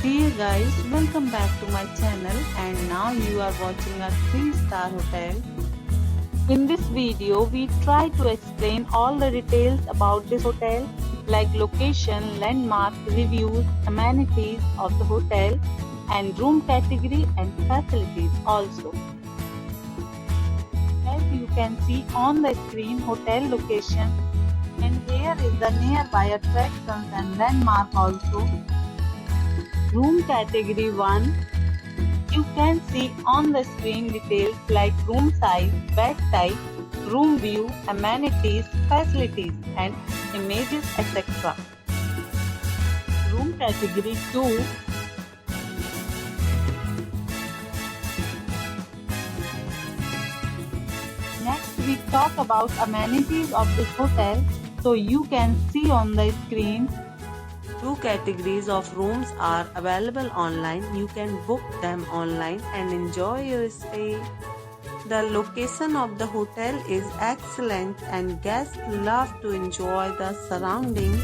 Dear guys, welcome back to my channel and now you are watching a 3-star hotel. In this video, we try to explain all the details about this hotel like location, landmark, reviews, amenities of the hotel and room category and facilities also. As you can see on the screen, hotel location, and here is the nearby attractions and landmark also. Room category 1. You can see on the screen details like room size, bed type, room view, amenities, facilities and images etc. Room category 2. Next we talk about amenities of this hotel. So you can see on the screen, 2 categories of rooms are available online. You can book them online and enjoy your stay. The location of the hotel is excellent and guests love to enjoy the surroundings.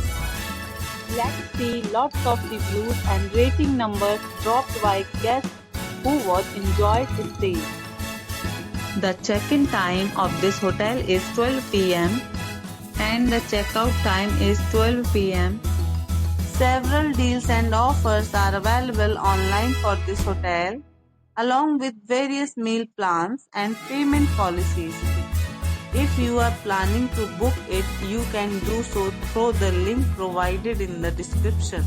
Let's see lots of reviews and rating numbers dropped by guests who was enjoyed the stay. The check-in time of this hotel is 12 p.m. and the checkout time is 12 p.m. Several deals and offers are available online for this hotel, along with various meal plans and payment policies. If you are planning to book it, you can do so through the link provided in the description.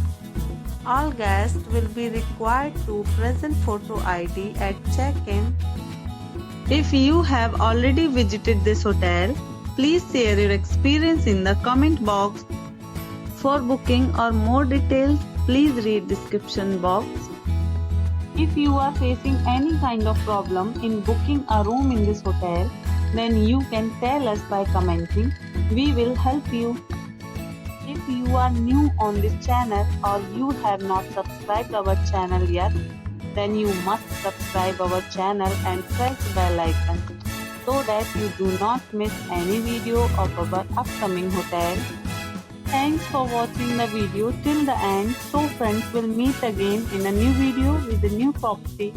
All guests will be required to present photo ID at check-in. If you have already visited this hotel, please share your experience in the comment box. For booking or more details, please read description box. If you are facing any kind of problem in booking a room in this hotel, then you can tell us by commenting. We will help you. If you are new on this channel or you have not subscribed our channel yet, then you must subscribe our channel and press bell icon so that you do not miss any video of our upcoming hotel. Thanks for watching the video till the end. So friends, will meet again in a new video with a new property.